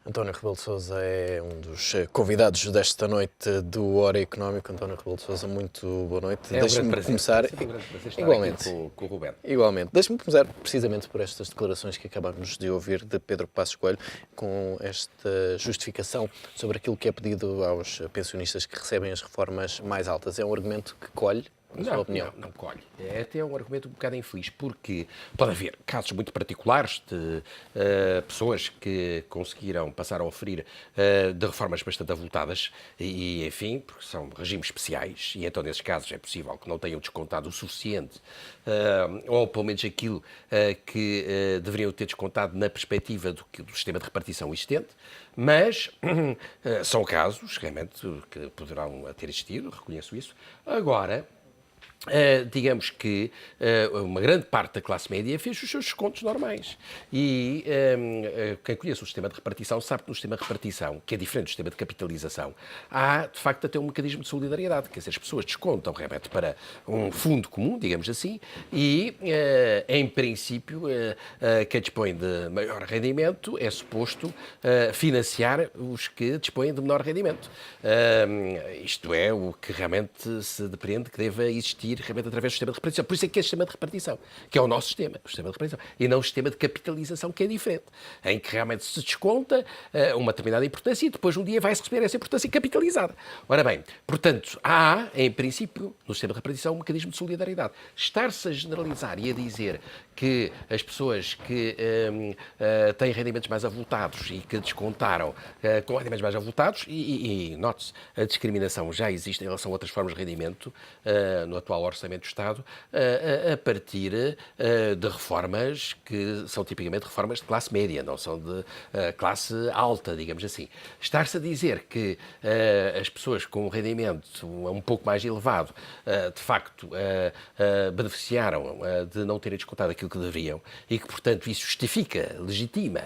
António Rebelo de Sousa é um dos convidados desta noite do Hora Económico. António Rebelo de Sousa, muito boa noite. É um grande Deixe-me prazer. começar. É sempre um grande prazer estar Igualmente. aqui com o Ruben. Igualmente. Deixe-me começar precisamente por estas declarações que acabamos de ouvir de Pedro Passos Coelho, com esta justificação sobre aquilo que é pedido aos pensionistas que recebem as reformas mais altas. É um argumento que colhe, na sua opinião? Não colhe. É até um argumento um bocado infeliz, porque pode haver casos muito particulares de pessoas que conseguiram passar a oferir de reformas bastante avultadas e, enfim, porque são regimes especiais e então, nesses casos, é possível que não tenham descontado o suficiente ou, pelo menos, aquilo que deveriam ter descontado na perspectiva do sistema de repartição existente, mas são casos, realmente, que poderão ter existido, reconheço isso. Agora, digamos que uma grande parte da classe média fez os seus descontos normais. E quem conhece o sistema de repartição sabe que no sistema de repartição, que é diferente do sistema de capitalização, há, de facto, até um mecanismo de solidariedade. Quer dizer, as pessoas descontam realmente para um fundo comum, digamos assim, e, em princípio, quem dispõe de maior rendimento é suposto financiar os que dispõem de menor rendimento. Isto é o que realmente se depreende que deva existir realmente através do sistema de repartição. Por isso é que é o sistema de repartição, que é o nosso sistema, o sistema de repartição, e não o sistema de capitalização, que é diferente, em que realmente se desconta uma determinada importância e depois um dia vai-se receber essa importância capitalizada. Ora bem, portanto, há, em princípio, no sistema de repartição, um mecanismo de solidariedade. Estar-se a generalizar e a dizer que as pessoas que têm rendimentos mais avultados e que descontaram com rendimentos mais avultados, e note-se, a discriminação já existe em relação a outras formas de rendimento no atual Orçamento do Estado, a partir de reformas que são tipicamente reformas de classe média, não são de classe alta, digamos assim. Estar-se a dizer que as pessoas com um rendimento um pouco mais elevado, de facto, beneficiaram de não terem descontado aquilo que deveriam e que, portanto, isso justifica, legitima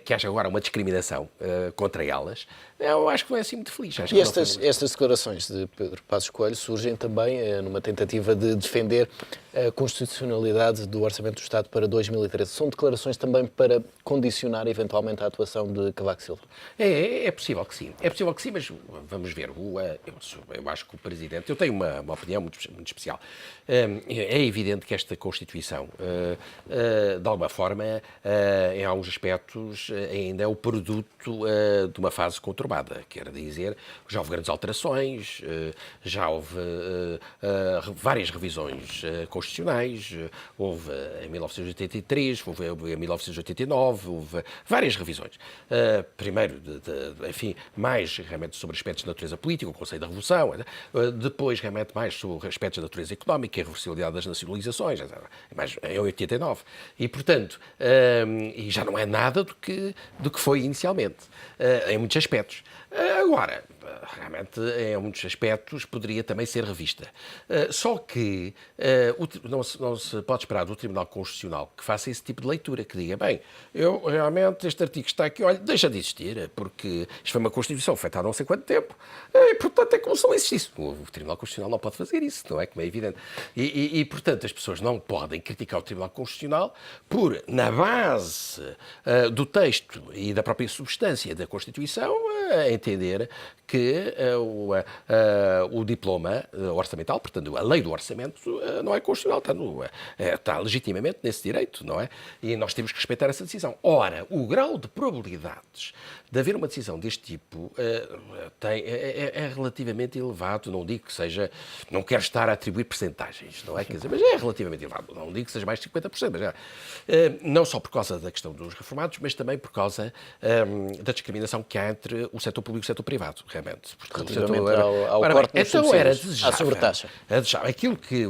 que haja agora uma discriminação contra elas, eu acho que não é assim muito feliz. Acho E que não foi muito... estas declarações de Pedro Passos Coelho surgem também numa tentativa de defender a constitucionalidade do Orçamento do Estado para 2013. São declarações também para condicionar eventualmente a atuação de Cavaco Silva? É possível que sim. É possível que sim, mas vamos ver. Eu acho que o Presidente... Eu tenho uma opinião muito especial. É evidente que esta Constituição, de alguma forma, em alguns aspectos, ainda é o produto de uma fase conturbada. Quer dizer, já houve grandes alterações, já houve várias revisões constitucionais, houve em 1983, houve em 1989, houve várias revisões. Primeiro, enfim, mais realmente sobre aspectos de natureza política, o Conselho da Revolução, depois realmente mais sobre aspectos de natureza económica, a reversibilidade das nacionalizações, mais em 89. E, portanto, e já não é nada do que foi inicialmente, em muitos aspectos. Agora, realmente, em muitos aspectos, poderia também ser revista. Só que não se pode esperar do Tribunal Constitucional que faça esse tipo de leitura, que diga, bem, realmente este artigo está aqui, olha, deixa de existir, porque isto foi uma Constituição feita há não sei quanto tempo, e, portanto, é como se não existisse. O Tribunal Constitucional não pode fazer isso, não é? Como é evidente. E, portanto, as pessoas não podem criticar o Tribunal Constitucional por, na base do texto e da própria substância da Constituição, entender que o diploma orçamental, portanto, a lei do orçamento, não é constitucional, está legitimamente nesse direito, não é? E nós temos que respeitar essa decisão. Ora, o grau de probabilidades de haver uma decisão deste tipo é relativamente elevado, não digo que seja, não quero estar a atribuir percentagens, não é? Quer dizer, mas é relativamente elevado, não digo que seja mais de 50%, mas não só por causa da questão dos reformados, mas também por causa da discriminação que há entre o setor público e o setor privado, realmente. Relativamente ao corte nos então era subsídios, desejável. à sobretaxa. Aquilo que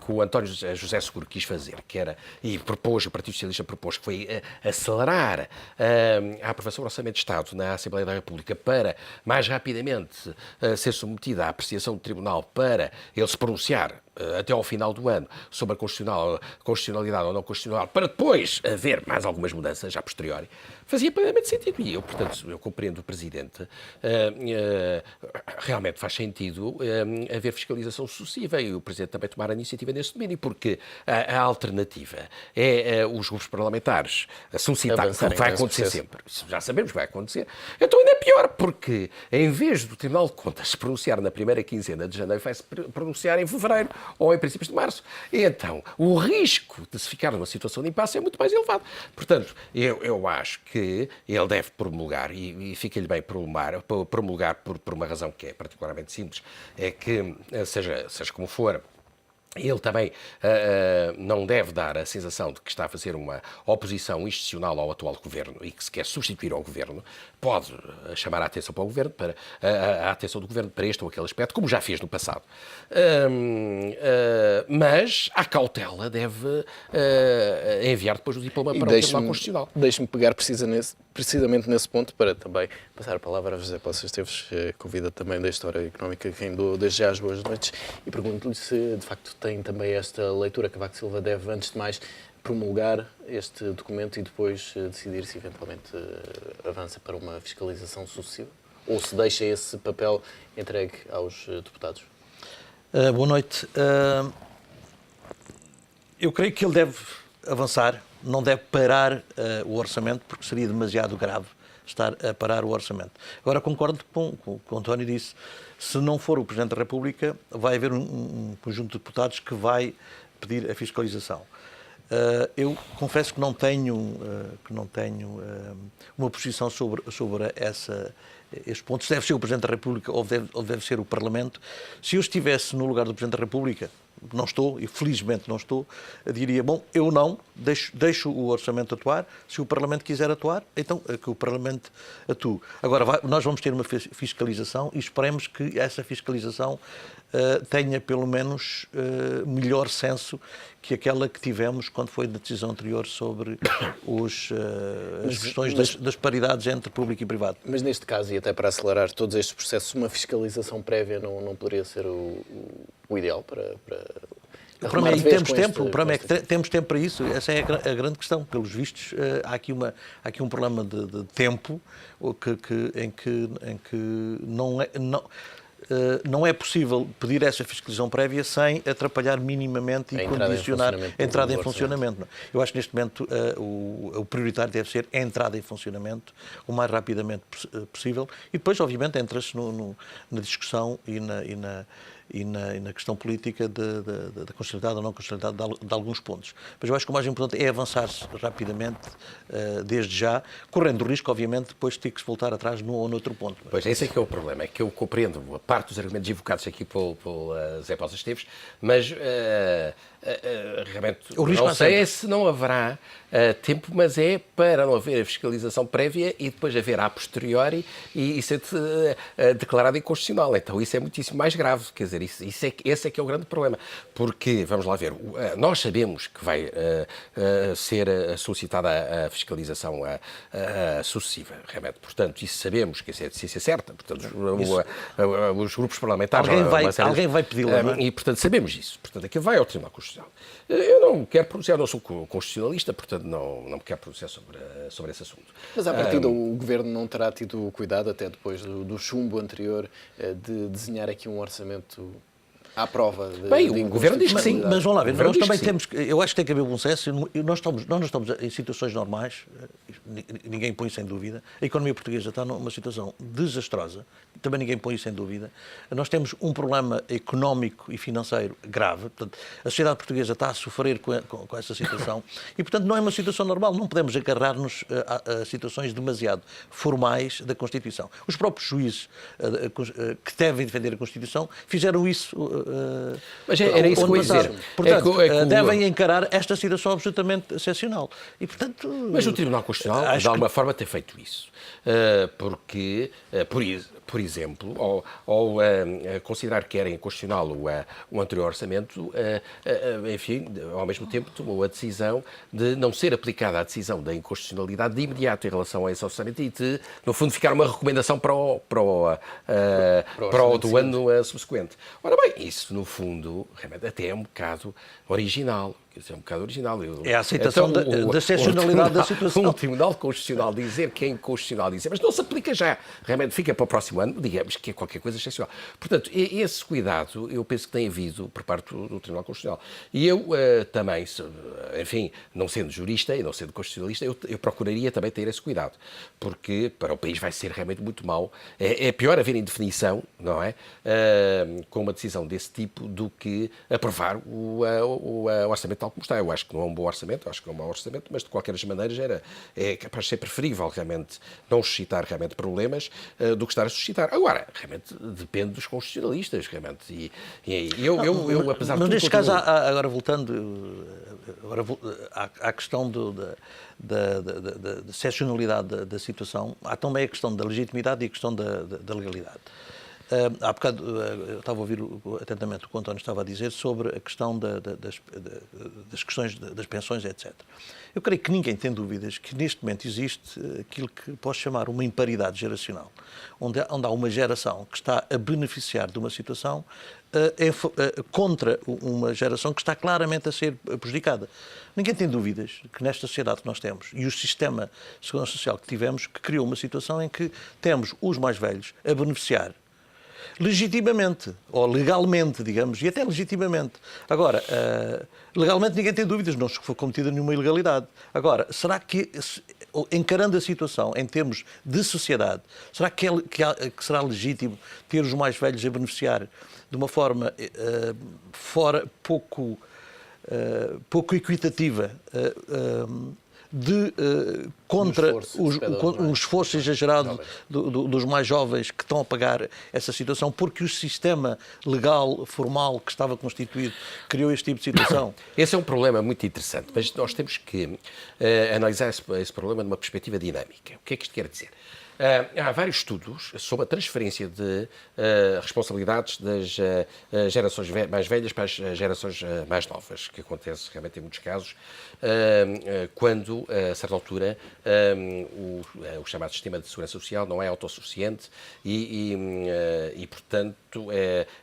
o António José Seguro quis fazer, que era, e propôs, o Partido Socialista propôs, que foi acelerar a aprovação do Orçamento de Estado na Assembleia da República para, mais rapidamente, ser submetida à apreciação do Tribunal para ele se pronunciar até ao final do ano sobre a constitucionalidade ou não constitucional, para depois haver mais algumas mudanças a posteriori, fazia plenamente sentido. E eu, portanto, eu compreendo o Presidente. Realmente faz sentido haver fiscalização sucessiva e o Presidente também tomar a iniciativa nesse domínio, porque a alternativa é os grupos parlamentares solicitarem, que vai acontecer sempre. Isso já sabemos que vai acontecer. Então ainda é pior, porque em vez do Tribunal de Contas se pronunciar na primeira quinzena de janeiro, vai se pronunciar em fevereiro ou em princípios de março. E então, o risco de se ficar numa situação de impasse é muito mais elevado. Portanto, eu acho que ele deve promulgar, e fica-lhe bem promulgar por uma razão que é particularmente simples, é que, seja como for, ele também não deve dar a sensação de que está a fazer uma oposição institucional ao atual governo e que se quer substituir ao governo. Pode chamar a atenção para o governo, a atenção do governo para este ou aquele aspecto, como já fez no passado. Mas a cautela deve enviar depois o diploma para o Tribunal Constitucional. Deixe-me pegar precisamente nesse ponto para também passar a palavra a José Poças Esteves, convida também da História Económica, quem dou desde já as boas noites, e pergunto-lhe se de facto tem também esta leitura que Cavaco Silva deve, antes de mais, promulgar este documento e depois decidir se eventualmente avança para uma fiscalização sucessiva, ou se deixa esse papel entregue aos deputados. Boa noite. Eu creio que ele deve avançar, não deve parar o orçamento, porque seria demasiado grave estar a parar o orçamento. Agora, concordo com o que o António disse. Se não for o Presidente da República, vai haver um conjunto de deputados que vai pedir a fiscalização. Eu confesso que não tenho uma posição sobre este ponto. Se deve ser o Presidente da República ou deve ser o Parlamento. Se eu estivesse no lugar do Presidente da República, não estou, e felizmente não estou, diria, bom, eu não, deixo o orçamento atuar, se o Parlamento quiser atuar, então que o Parlamento atue. Agora, nós vamos ter uma fiscalização e esperemos que essa fiscalização tenha pelo menos melhor senso que aquela que tivemos quando foi na decisão anterior sobre as questões das paridades entre público e privado. Mas neste caso, e até para acelerar todos estes processos, uma fiscalização prévia não poderia ser o ideal para o problema é que temos tempo, o problema é que temos tempo para isso, essa é a grande questão. Pelos vistos, há aqui um problema de tempo em que não é possível pedir essa fiscalização prévia sem atrapalhar minimamente e condicionar a entrada em funcionamento. Eu acho que neste momento o prioritário deve ser a entrada em funcionamento o mais rapidamente possível e depois, obviamente, entra-se na discussão e na questão política da constitucionalidade ou não constitucionalidade de alguns pontos. Mas eu acho que o mais importante é avançar-se rapidamente, desde já, correndo o risco, obviamente, depois de ter que se voltar atrás num ou noutro ponto. Pois, esse é que é o problema, é que eu compreendo a parte dos argumentos evocados aqui pelo Zé Poças Esteves, mas realmente não sei se não haverá tempo, mas é para não haver a fiscalização prévia e depois haver a posteriori e ser declarado inconstitucional. Então isso é muitíssimo mais grave, quer dizer, esse é que é o grande problema, porque, vamos lá ver, nós sabemos que vai ser solicitada a fiscalização sucessiva, realmente, portanto, isso sabemos que isso é de ciência certa, portanto, os grupos parlamentares... Alguém vai pedi-la, não é? E, portanto, sabemos isso, portanto, aquilo vai ao Tribunal Constitucional. Eu não quero pronunciar, não sou constitucionalista, portanto, não me quero pronunciar sobre esse assunto. Mas, à partida, o Governo não terá tido cuidado, até depois do chumbo anterior, de desenhar aqui um orçamento à prova de... Bem, o Governo diz que sim. Mas vamos lá ver, nós também temos... Eu acho que tem que haver bom senso. Nós não estamos em situações normais, ninguém põe isso em dúvida. A economia portuguesa está numa situação desastrosa, também ninguém põe isso em dúvida. Nós temos um problema económico e financeiro grave, portanto, a sociedade portuguesa está a sofrer com essa situação e, portanto, não é uma situação normal. Não podemos agarrar-nos a situações demasiado formais da Constituição. Os próprios juízes que devem defender a Constituição fizeram isso. Mas era isso que eu ia dizer. Portanto, devem encarar esta situação absolutamente excepcional. E, portanto, mas o Tribunal Constitucional, de alguma forma, tem feito isso. Porque, por exemplo, ou considerar que era inconstitucional o anterior orçamento, enfim, ao mesmo tempo tomou a decisão de não ser aplicada a decisão da inconstitucionalidade de imediato em relação a esse orçamento e de, no fundo, ficar uma recomendação para o do ano subsequente. Ora bem, isso, no fundo, realmente até é um bocado original. É um bocado original. É a aceitação da excepcionalidade da situação. O Tribunal Constitucional dizer que é inconstitucional, dizer, mas não se aplica já. Realmente fica para o próximo ano, digamos que é qualquer coisa excepcional. Portanto, esse cuidado eu penso que tem havido por parte do Tribunal Constitucional. E eu também, enfim, não sendo jurista e não sendo constitucionalista, eu procuraria também ter esse cuidado, porque para o país vai ser realmente muito mau. É pior haver indefinição, não é? Com uma decisão desse tipo do que aprovar o orçamento tal como está. Eu acho que não é um bom orçamento, acho que é um mau orçamento, mas de qualquer das maneiras é capaz de ser preferível realmente não suscitar realmente problemas do que estar a suscitar. Agora, realmente depende dos constitucionalistas, realmente. Apesar de tudo... Mas neste caso, agora voltando à questão da excepcionalidade da situação, há também a questão da legitimidade e a questão da legalidade. Há bocado eu estava a ouvir atentamente o que o António estava a dizer sobre a questão das questões das pensões, etc. Eu creio que ninguém tem dúvidas que neste momento existe aquilo que posso chamar uma imparidade geracional, onde há uma geração que está a beneficiar de uma situação contra uma geração que está claramente a ser prejudicada. Ninguém tem dúvidas que nesta sociedade que nós temos e o sistema de segurança social que tivemos, que criou uma situação em que temos os mais velhos a beneficiar legitimamente, ou legalmente, digamos, e até legitimamente. Agora, legalmente ninguém tem dúvidas, não foi cometida nenhuma ilegalidade. Agora, será que, encarando a situação em termos de sociedade, será que será legítimo ter os mais velhos a beneficiar de uma forma pouco equitativa, contra um esforço exagerado dos mais jovens que estão a pagar essa situação, porque o sistema legal, formal, que estava constituído, criou este tipo de situação? Esse é um problema muito interessante, mas nós temos que analisar esse problema numa perspectiva dinâmica. O que é que isto quer dizer? Há vários estudos sobre a transferência de responsabilidades das gerações mais velhas para as gerações mais novas, que acontece realmente em muitos casos, quando, a certa altura, o chamado sistema de segurança social não é autossuficiente e portanto,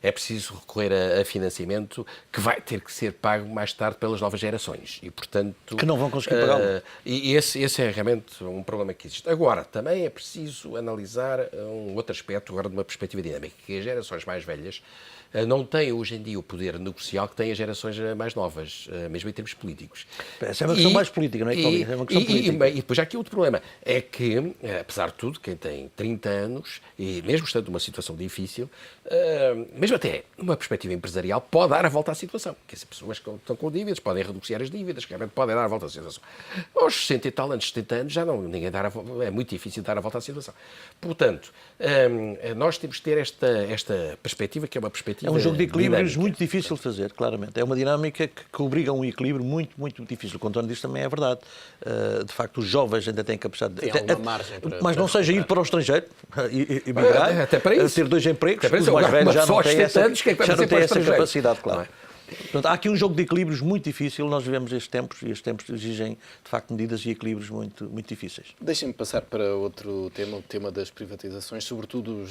é preciso recorrer a financiamento que vai ter que ser pago mais tarde pelas novas gerações. E, portanto, que não vão conseguir pagá-lo. E esse é realmente um problema que existe. Agora, também é preciso analisar um outro aspecto, agora de uma perspectiva dinâmica, que as gerações mais velhas não têm hoje em dia o poder negocial que têm as gerações mais novas, mesmo em termos políticos. Essa é uma questão mais política, não é? É uma questão política. E depois há aqui outro problema, é que, apesar de tudo, quem tem 30 anos, e mesmo estando numa situação difícil, mesmo até numa perspectiva empresarial, pode dar a volta à situação. Porque as pessoas que estão com dívidas podem renegociar as dívidas, realmente podem dar a volta à situação. Aos 60 e tal anos, 70 anos, já não, ninguém é muito difícil dar a volta à situação. Portanto, nós temos que ter esta perspectiva, que é uma perspectiva é um jogo de equilíbrios dinâmica. muito difícil de fazer, claramente. É uma dinâmica que obriga a um equilíbrio muito, muito difícil. O que o António diz também é verdade. De facto, os jovens ainda têm capacidade de... Tem alguma margem para... Mas não seja ir para o estrangeiro e migrar, até para isso. ter 2 empregos, até os mais velhos já não têm essa capacidade, claro. Portanto, há aqui um jogo de equilíbrios muito difícil. Nós vivemos estes tempos e estes tempos exigem, de facto, medidas e equilíbrios muito difíceis. Deixem-me passar para outro tema, o tema das privatizações, sobretudo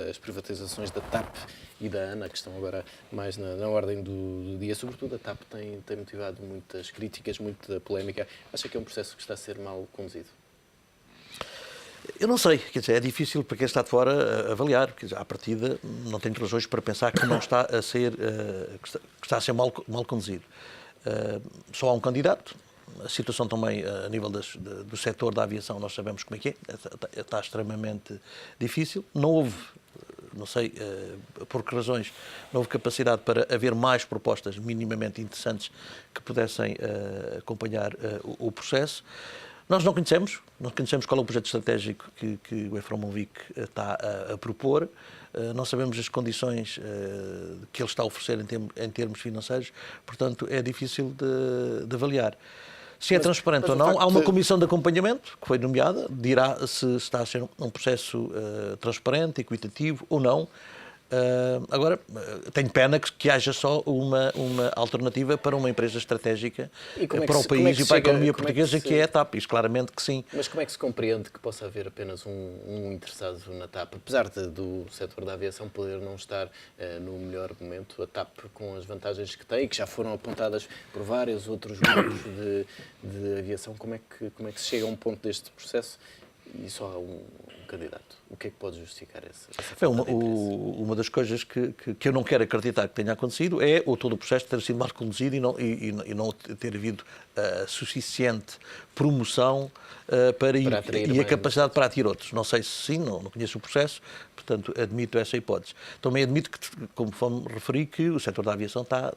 as privatizações da TAP e da ANA, que estão agora mais na ordem do dia. Sobretudo a TAP tem motivado muitas críticas, muita polémica. Acha que é um processo que está a ser mal conduzido? Eu não sei, quer dizer, é difícil para quem está de fora avaliar, quer dizer, à partida não tenho razões para pensar que não está a ser, que está a ser mal conduzido. Só há um candidato, a situação também a nível do setor da aviação nós sabemos como é que é, está extremamente difícil, não houve, não sei por que razões, não houve capacidade para haver mais propostas minimamente interessantes que pudessem acompanhar o processo. Nós não conhecemos qual é o projeto estratégico que o Efron Monvic está a propor, não sabemos as condições que ele está a oferecer em termos financeiros, portanto é difícil de avaliar. Se é transparente mas ou o não, facto há uma de- comissão de acompanhamento que foi nomeada, dirá se está a ser um processo transparente, equitativo ou não. Agora, tenho pena que haja só uma alternativa para uma empresa estratégica E como é que para o se- como é país que e para a chega- economia como é que portuguesa, se- que é a TAP. Isso claramente que sim. Mas como é que se compreende que possa haver apenas um interessado na TAP? Apesar do setor da aviação poder não estar no melhor momento, a TAP, com as vantagens que tem e que já foram apontadas por vários outros grupos de aviação, como é que se chega a um ponto deste processo e só há um candidato? O que é que pode justificar essa falta de interesse? Uma das coisas que eu não quero acreditar que tenha acontecido é todo o processo ter sido mal conduzido e não ter havido suficiente promoção Para atrair e a mais capacidade para atrair outros. Não sei se sim, não conheço o processo, portanto admito essa hipótese. Também admito que, conforme referi, que o setor da aviação está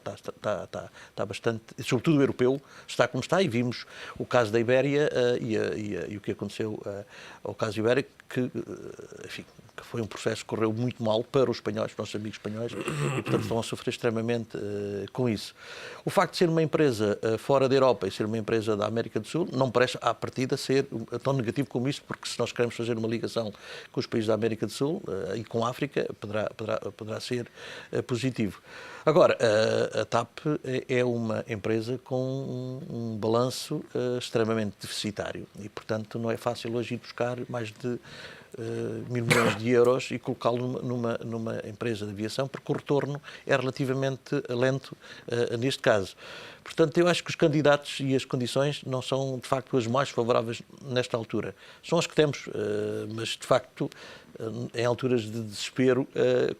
bastante, sobretudo o europeu, está como está, e vimos o caso da Ibéria e o que aconteceu ao caso da Ibéria, que, enfim, que foi um processo que correu muito mal para os espanhóis, para os nossos amigos espanhóis, e portanto estão a sofrer extremamente com isso. O facto de ser uma empresa fora da Europa e ser uma empresa da América do Sul não me parece à partida ser tão negativo como isso, porque se nós queremos fazer uma ligação com os países da América do Sul e com a África, poderá ser positivo. Agora, a TAP é uma empresa com um balanço extremamente deficitário e, portanto, não é fácil hoje ir buscar mais de 1.000 milhões de euros e colocá-lo numa empresa de aviação, porque o retorno é relativamente lento neste caso. Portanto, eu acho que os candidatos e as condições não são, de facto, as mais favoráveis nesta altura. São as que temos, mas, de facto, em alturas de desespero,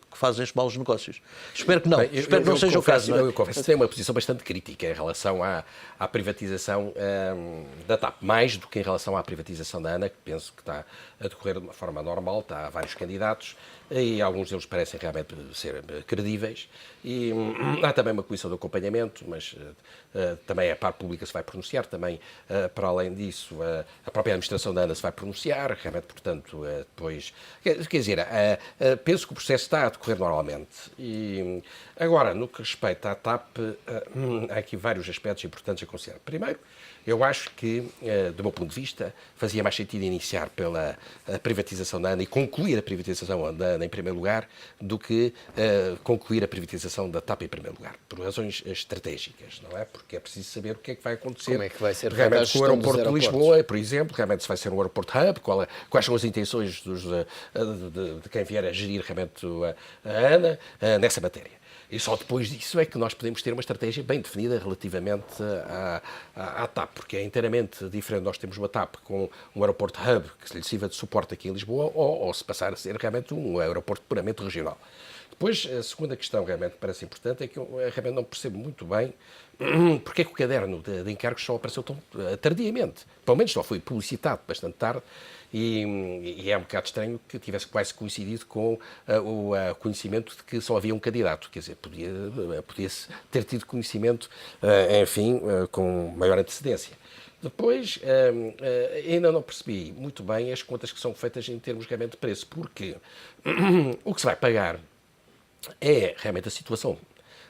que fazem os maus negócios. Espero que não. Bem, Espero que não seja o caso. Eu confesso que tenho uma posição bastante crítica em relação à privatização da TAP, mais do que em relação à privatização da ANA, que penso que está a decorrer de uma forma normal, está há vários candidatos e alguns deles parecem realmente ser credíveis. E há também uma comissão de acompanhamento, mas também a parte pública se vai pronunciar, também, para além disso, a própria administração da ANA se vai pronunciar, realmente, portanto, depois... Quer dizer, penso que o processo está a decorrer normalmente. E agora, no que respeita à TAP, há aqui vários aspectos importantes a considerar. Primeiro, eu acho que, do meu ponto de vista, fazia mais sentido iniciar pela privatização da ANA e concluir a privatização da ANA em primeiro lugar do que concluir a privatização da TAP em primeiro lugar, por razões estratégicas, não é? Porque é preciso saber o que é que vai acontecer. Como é que vai ser realmente com o gestão dos aeroporto de aeroportos? Lisboa, por exemplo, realmente se vai ser um aeroporto hub, quais são as intenções de quem vier a gerir realmente a ANA nessa matéria. E só depois disso é que nós podemos ter uma estratégia bem definida relativamente à TAP, porque é inteiramente diferente nós temos uma TAP com um aeroporto hub que lhe sirva de suporte aqui em Lisboa ou se passar a ser realmente um aeroporto puramente regional. Depois, a segunda questão realmente parece importante é que eu realmente não percebo muito bem porque é que o caderno de encargos só apareceu tão tardiamente. Pelo menos só foi publicitado bastante tarde e é um bocado estranho que tivesse quase coincidido com o conhecimento de que só havia um candidato. Quer dizer, podia-se ter tido conhecimento, enfim, com maior antecedência. Depois, ainda não percebi muito bem as contas que são feitas em termos realmente de preço, porque o que se vai pagar é realmente a situação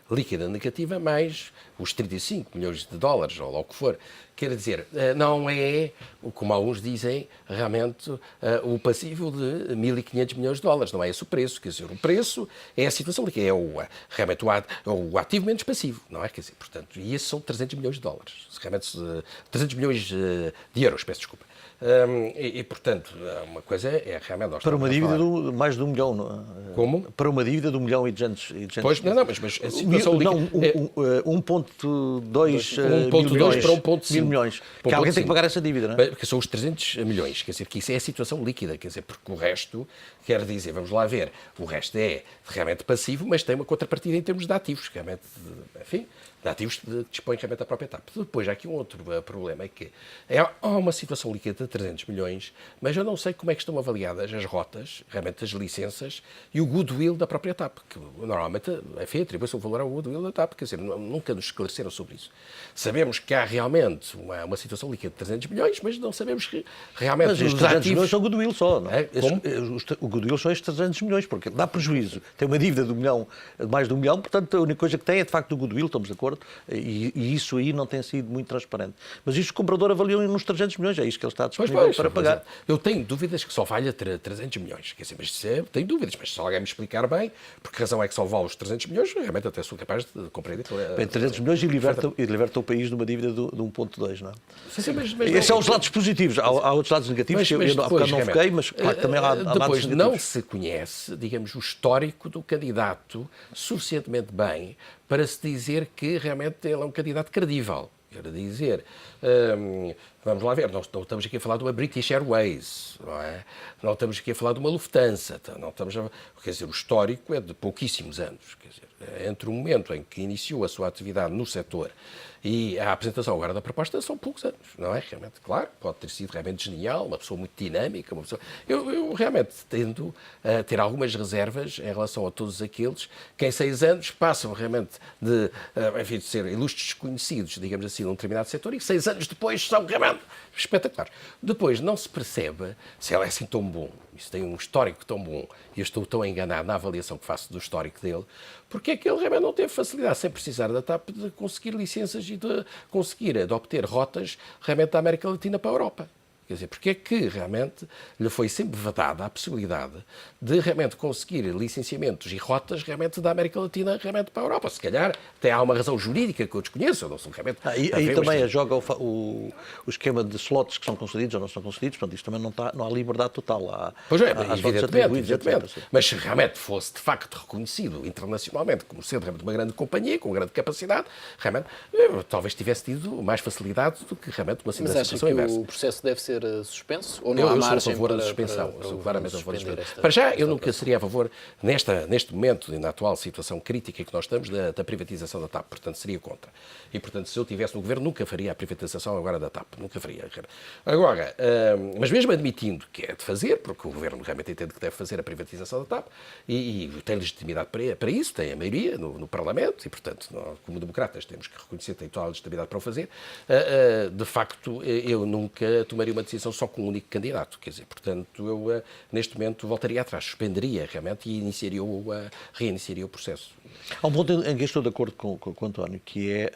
líquida negativa mais os 35 milhões de dólares, ou lá o que for. Quer dizer, não é, como alguns dizem, realmente o passivo de 1.500 milhões de dólares. Não é esse o preço. Quer dizer, o preço é a situação líquida, é realmente o ativo menos passivo, não é? Quer dizer, portanto, e esses são 300 milhões de dólares. Realmente, 300 milhões de euros, peço desculpa. Portanto, uma coisa é realmente... Nós Para uma dívida de mais de 1 milhão. Não é? Como? Para uma dívida de 1 milhão e 200... Pois, não, mas a situação líquida... Não, 1.2 1.2 milhões, para 1.5 mil milhões. Que alguém tem que pagar essa dívida, não é? Porque são os 300 milhões, quer dizer, que isso é a situação líquida, quer dizer, porque o resto, quer dizer, vamos lá ver, o resto é realmente passivo, mas tem uma contrapartida em termos de ativos, realmente, enfim, de ativos que dispõem realmente da própria TAP. Depois, há aqui um outro problema, é que há uma situação líquida de 300 milhões, mas eu não sei como é que estão avaliadas as rotas, realmente as licenças e o goodwill da própria TAP, que normalmente, enfim, atribui-se um valor ao goodwill da TAP, quer dizer, nunca nos esclareceram sobre isso. Sabemos que há realmente uma situação líquida de 300 milhões, mas não sabemos que realmente mas os 300 ativos... milhões são o goodwill só, não é? Como? O goodwill são estes 300 milhões, porque dá prejuízo. Tem uma dívida de mais de 1 milhão, portanto, a única coisa que tem é, de facto, o goodwill, estamos de acordo. acordo, e isso aí não tem sido muito transparente. Mas isto o comprador avaliou nos 300 milhões, é isso que ele está disponível para pagar. Eu tenho dúvidas que só valha 300 milhões. Quer dizer, mas tenho dúvidas, mas se alguém me explicar bem, por que razão é que só vale os 300 milhões, realmente até sou capaz de compreender. Bem, 300 milhões e liberta o país de uma dívida de 1,2, não é? Sim, mas esses são os lados positivos. Há outros lados negativos que eu depois, não foquei, mas claro, também há lados depois negativos. Não se conhece, digamos, o histórico do candidato suficientemente bem para se dizer que realmente ele é um candidato credível. Quero dizer, vamos lá ver, não estamos aqui a falar de uma British Airways, não é? Não estamos aqui a falar de uma Lufthansa, não estamos quer dizer, o histórico é de pouquíssimos anos. Quer dizer, entre o momento em que iniciou a sua atividade no setor e a apresentação agora da proposta são poucos anos, não é? Realmente, claro, pode ter sido realmente genial, uma pessoa muito dinâmica, uma pessoa... Eu realmente tendo a ter algumas reservas em relação a todos aqueles que em 6 anos passam realmente enfim, de ser ilustres desconhecidos, digamos assim, num determinado setor e 6 anos depois são realmente espetaculares. Depois não se percebe se ele é assim tão bom, isso tem um histórico tão bom e eu estou tão enganado na avaliação que faço do histórico dele, porque é que ele realmente não teve facilidade, sem precisar da TAP, de conseguir licenças e de obter rotas realmente da América Latina para a Europa. Quer dizer, porque é que realmente lhe foi sempre vedada a possibilidade de realmente conseguir licenciamentos e rotas realmente da América Latina realmente para a Europa? Se calhar até há uma razão jurídica que eu desconheço, eu não sou realmente... Aí também joga o esquema de slots que são concedidos ou não são concedidos, portanto, isto também não há liberdade total. Pois é, evidentemente. Mas se realmente fosse de facto reconhecido internacionalmente como sendo realmente uma grande companhia, com grande capacidade, realmente talvez tivesse tido mais facilidade do que realmente uma situação inversa. Mas acha que o processo deve ser suspenso? Ou não há eu margem sou a favor da suspensão. Sou claramente a favor da suspensão. Para já, eu nunca seria a favor, neste momento e na atual situação crítica que nós estamos, da privatização da TAP. Portanto, seria contra. E, portanto, se eu estivesse no governo, nunca faria a privatização agora da TAP. Nunca faria. Agora, mas mesmo admitindo que é de fazer, porque o governo realmente entende que deve fazer a privatização da TAP e tem legitimidade para isso, tem a maioria no Parlamento e, portanto, nós, como democratas, temos que reconhecer que tem toda a legitimidade para o fazer. De facto, eu nunca tomaria uma decisão só com um único candidato, quer dizer, portanto, eu neste momento voltaria atrás, suspenderia realmente e reiniciaria o processo. Há um ponto em que estou de acordo com o António, que é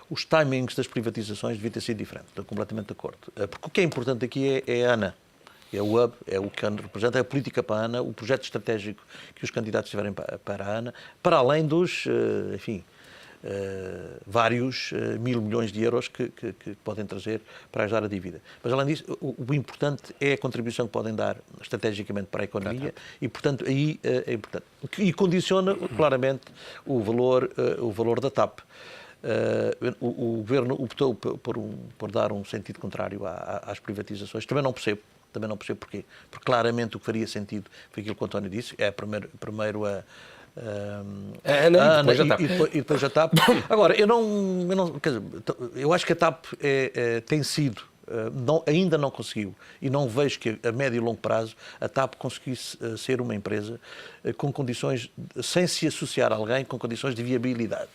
os timings das privatizações deviam ter sido diferentes, estou completamente de acordo. Porque o que é importante aqui é a ANA, é o hub, é o que a ANA representa, é a política para a ANA, o projeto estratégico que os candidatos tiverem para a ANA, para além dos, enfim, vários mil milhões de euros que podem trazer para ajudar a dívida. Mas, além disso, o importante é a contribuição que podem dar estrategicamente para a economia e, portanto, aí é importante. E condiciona claramente o valor da TAP. O Governo optou por dar um sentido contrário às privatizações. Também não percebo porquê. Porque, claramente, o que faria sentido foi aquilo que o António disse, é primeiro a ANA e depois a TAP. Agora, quer dizer, eu acho que a TAP tem sido, ainda não conseguiu, e não vejo que a médio e longo prazo a TAP conseguisse ser uma empresa com condições, sem se associar a alguém, com condições de viabilidade.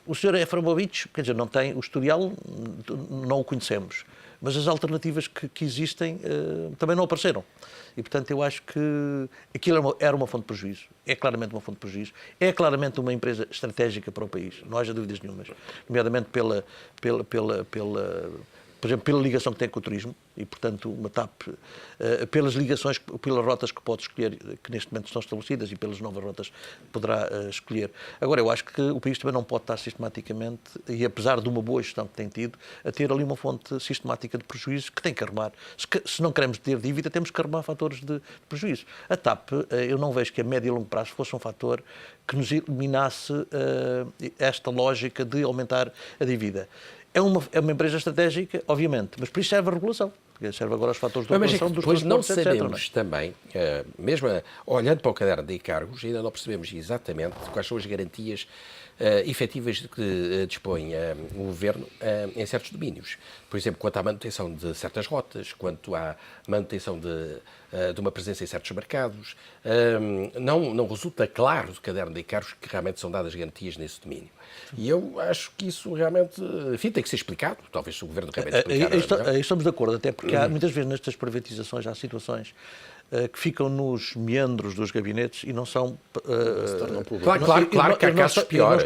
O Sr. Eframovich, quer dizer, não tem o historial, não o conhecemos, mas as alternativas que existem também não apareceram. E, portanto, eu acho que aquilo era uma fonte de prejuízo. É claramente uma fonte de prejuízo. É claramente uma empresa estratégica para o país. Não haja dúvidas nenhumas. Nomeadamente por exemplo, pela ligação que tem com o turismo e, portanto, uma TAP, pelas ligações, pelas rotas que pode escolher, que neste momento estão estabelecidas e pelas novas rotas que poderá escolher. Agora, eu acho que o país também não pode estar sistematicamente, e apesar de uma boa gestão que tem tido, a ter ali uma fonte sistemática de prejuízo que tem que arrumar. Se não queremos ter dívida, temos que arrumar fatores de prejuízo. A TAP, eu não vejo que a médio e longo prazo fosse um fator que nos eliminasse esta lógica de aumentar a dívida. É uma empresa estratégica, obviamente, mas por isso serve a regulação. Porque serve agora os fatores de regulação dos transportes, não etc. sabemos também, mesmo olhando para o caderno de encargos, ainda não percebemos exatamente quais são as garantias efetivas de que dispõe o Governo em certos domínios. Por exemplo, quanto à manutenção de certas rotas, quanto à manutenção de uma presença em certos mercados. Não resulta claro do caderno de encargos que realmente são dadas garantias nesse domínio. E eu acho que isso realmente, enfim, tem que ser explicado. Talvez o Governo realmente explicar. Aí estamos de acordo, até porque há, muitas vezes nestas privatizações há situações que ficam nos meandros dos gabinetes e não são... se tornam públicos. Claro que há casos piores.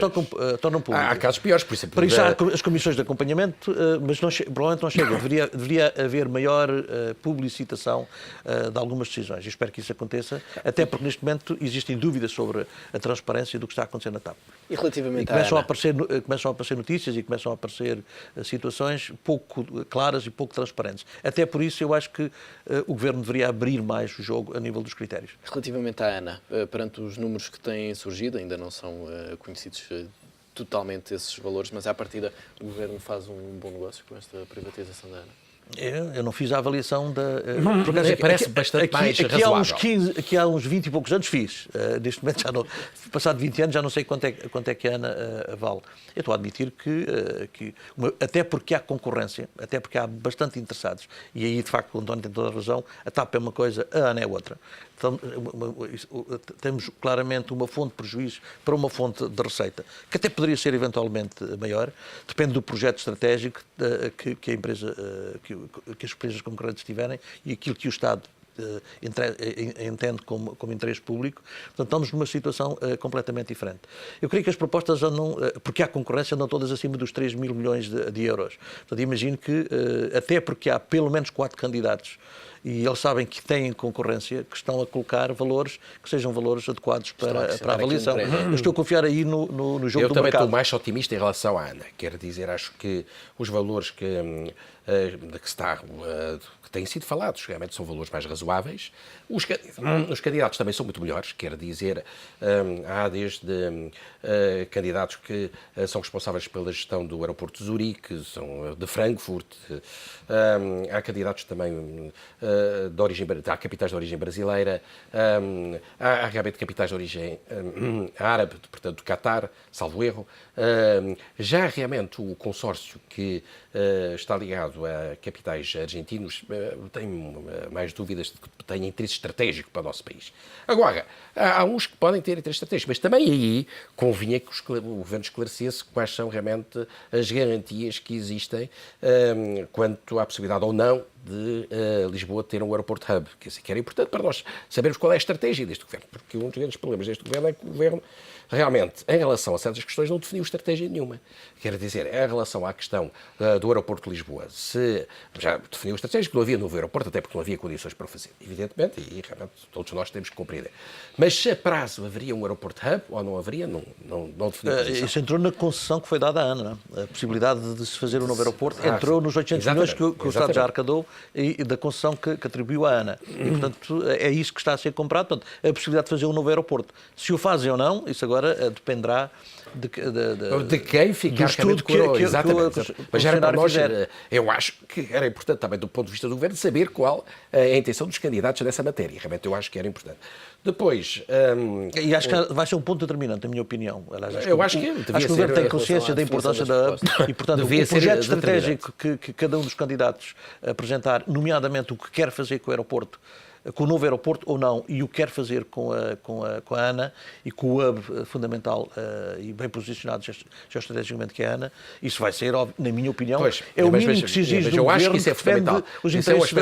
Tornam públicos. Há casos piores, por exemplo. Para isso há as comissões de acompanhamento, mas provavelmente não chega. Deveria haver maior publicitação de algumas decisões. Eu espero que isso aconteça, até porque neste momento existem dúvidas sobre a transparência do que está a acontecer na TAP. E relativamente começam à a aparecer notícias e começam a aparecer situações pouco claras e pouco transparentes. Até por isso eu acho que o Governo deveria abrir mais o jogo a nível dos critérios. Relativamente à ANA, perante os números que têm surgido, ainda não são conhecidos totalmente esses valores, mas à partida o Governo faz um bom negócio com esta privatização da ANA. Eu não fiz a avaliação da... Parece bastante mais razoável. Aqui há uns 20 e poucos anos fiz. Neste momento, passado 20 anos, já não sei quanto é que a ANA vale. Eu estou a admitir que até porque há concorrência, até porque há bastante interessados, e aí, de facto, o António tem toda a razão, a TAP é uma coisa, a ANA é outra. Então, temos claramente uma fonte de prejuízo para uma fonte de receita, que até poderia ser eventualmente maior, depende do projeto estratégico que as empresas concorrentes tiverem e aquilo que o Estado entende como interesse público. Portanto, estamos numa situação completamente diferente. Eu creio que as propostas andam, porque há concorrência, andam todas acima dos 3 mil milhões de euros. Portanto, imagino que, até porque há pelo menos 4 candidatos e eles sabem que têm concorrência, que estão a colocar valores que sejam valores adequados para a avaliação. Eu estou a confiar aí no jogo do mercado. Eu também estou mais otimista em relação à ANA. Quero dizer, acho que os valores que têm sido falados, realmente são valores mais razoáveis. Os candidatos também são muito melhores, quer dizer, há desde candidatos que são responsáveis pela gestão do aeroporto de Zurique, são de Frankfurt, há candidatos também há capitais de origem brasileira, há realmente capitais de origem árabe, portanto, do Qatar, salvo erro. Já realmente o consórcio que está ligado a capitais argentinos tem mais dúvidas de que tenha interesse estratégico para o nosso país. Agora, há uns que podem ter interesse estratégico, mas também aí convinha que o Governo esclarecesse quais são realmente as garantias que existem quanto à possibilidade ou não de Lisboa ter um aeroporto hub, que era importante para nós sabermos qual é a estratégia deste Governo, porque um dos grandes problemas deste Governo é que o Governo realmente, em relação a certas questões, não definiu estratégia nenhuma. Quer dizer, em relação à questão do aeroporto de Lisboa, se já definiu estratégia, que não havia novo aeroporto, até porque não havia condições para o fazer, evidentemente, e realmente todos nós temos que compreender. Mas se a prazo haveria um aeroporto hub ou não haveria, não definiu posição. Isso entrou na concessão que foi dada à ANA, a possibilidade de se fazer um novo aeroporto, entrou nos 800 milhões que o Estado já arrecadou e da concessão que atribuiu à ANA. E, portanto, é isso que está a ser comprado, portanto, a possibilidade de fazer um novo aeroporto. Se o fazem ou não, isso agora dependerá de quem ficar estudo exatamente. Mas era para nós, eu acho que era importante também do ponto de vista do Governo saber qual a intenção dos candidatos nessa matéria. Realmente eu acho que era importante. Depois... E acho que vai ser um ponto determinante, na minha opinião. Aliás, eu acho que o Governo tem consciência da importância da hub e, portanto, o projeto estratégico que cada um dos candidatos apresentar, nomeadamente o que quer fazer com o aeroporto, com o novo aeroporto ou não, e o que quer fazer com a ANA e com o hub fundamental e bem posicionado geoestrategicamente que é a ANA, isso vai ser, na minha opinião, é o mínimo que se exige do governo que defende os interesses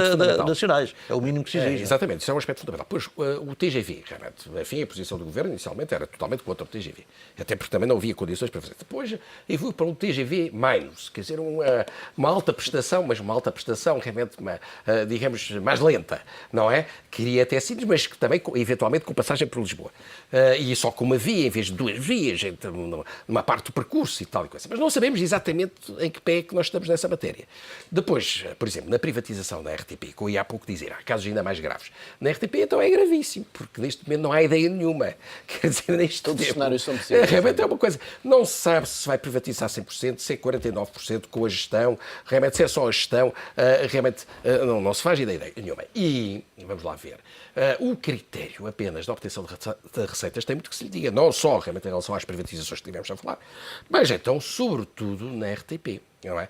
nacionais. É o mínimo que se exige. Exatamente, isso é um aspecto fundamental. Pois o TGV, realmente, enfim, a posição do governo inicialmente era totalmente contra o TGV. Até porque também não havia condições para fazer. Depois evoluiu para um TGV minus, quer dizer, uma alta prestação, mas uma alta prestação realmente, digamos, mais lenta, não é? Queria até Sines, mas que também, eventualmente, com passagem por Lisboa. E só com uma via, em vez de 2 vias, numa parte do percurso e tal e coisa. Mas não sabemos exatamente em que pé é que nós estamos nessa matéria. Depois, por exemplo, na privatização da RTP, que eu ia há pouco dizer, há casos ainda mais graves. Na RTP, então, é gravíssimo, porque neste momento não há ideia nenhuma. Quer dizer, neste todos os cenários são possíveis. Realmente é uma coisa. Não se sabe se vai privatizar 100%, se é 49% com a gestão, realmente se é só a gestão, realmente não se faz ideia nenhuma. E vamos lá ver. O critério apenas da obtenção de receitas tem muito que se lhe diga, não só realmente em relação às privatizações que tivemos a falar, mas então, sobretudo, na RTP. Não é?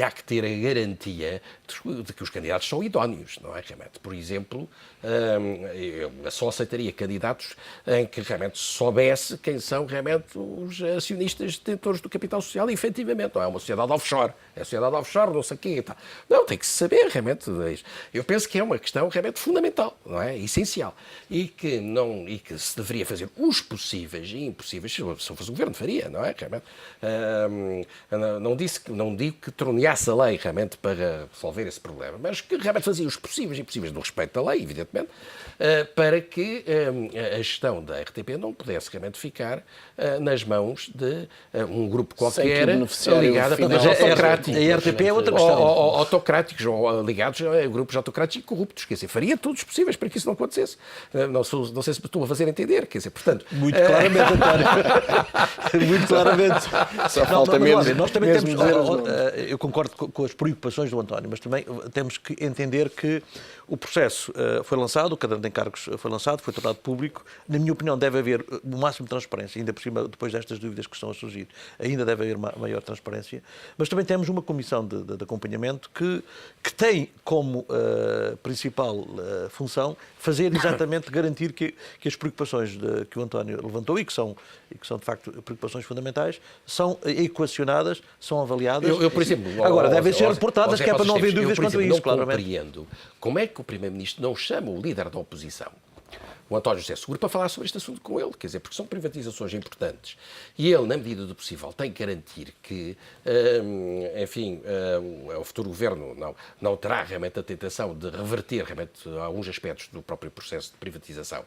Há que ter a garantia de que os candidatos são idóneos, não é? Realmente, por exemplo, eu só aceitaria candidatos em que realmente soubesse quem são realmente os acionistas detentores do capital social, efetivamente, não é uma sociedade offshore, é a sociedade offshore, não sei o quê e tal. Não, tem que se saber realmente. Eu penso que é uma questão realmente fundamental, não é? Essencial. E que se deveria fazer os possíveis e impossíveis, se eu fosse o governo faria, não é? Realmente. Não digo que torneasse a lei realmente para resolver esse problema, mas que realmente fazia os possíveis e impossíveis no respeito da lei, evidentemente, para que a gestão da RTP não pudesse realmente ficar nas mãos de um grupo qualquer ligado a poderes autocráticos. A RTP é outra questão. Autocráticos, ou ligados a grupos autocráticos e corruptos. Quer dizer, faria todos os possíveis para que isso não acontecesse. Não sei se estou a fazer entender. Quer dizer, portanto... Muito claramente, António. Muito claramente. Só falta menos. Nós também mesmo temos... dizer os nomes. Eu concordo com as preocupações do António, mas também temos que entender que o processo foi lançado, o caderno de encargos foi lançado, foi tornado público. Na minha opinião, deve haver o máximo de transparência, ainda por cima, depois destas dúvidas que estão a surgir, ainda deve haver maior transparência. Mas também temos uma comissão de acompanhamento que tem como principal função fazer exatamente garantir que as preocupações que o António levantou e que são de facto preocupações fundamentais são equacionadas, são avaliadas. Eu, por exemplo, agora devem ser reportadas, que é para não haver dúvidas quanto a isso, claramente. Eu compreendo como é que o Primeiro-Ministro não chama o líder da oposição, o António José Seguro, para falar sobre este assunto com ele, quer dizer, porque são privatizações importantes. E ele, na medida do possível, tem que garantir que, o futuro governo não terá realmente a tentação de reverter realmente alguns aspectos do próprio processo de privatização.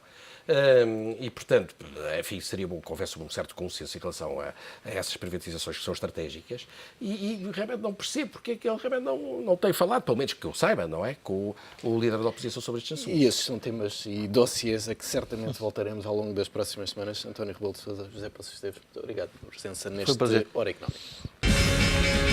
E, portanto, enfim, seria bom que houvesse um certo consenso em relação a essas privatizações que são estratégicas e realmente não percebo porque é que ele realmente não tem falado, pelo menos que eu saiba, não é, com o líder da oposição sobre estes assuntos. E esses são temas e dossiês a que certamente voltaremos ao longo das próximas semanas. António Rebelo de Sousa, José Passos Esteves, muito obrigado pela presença neste Hora Económica.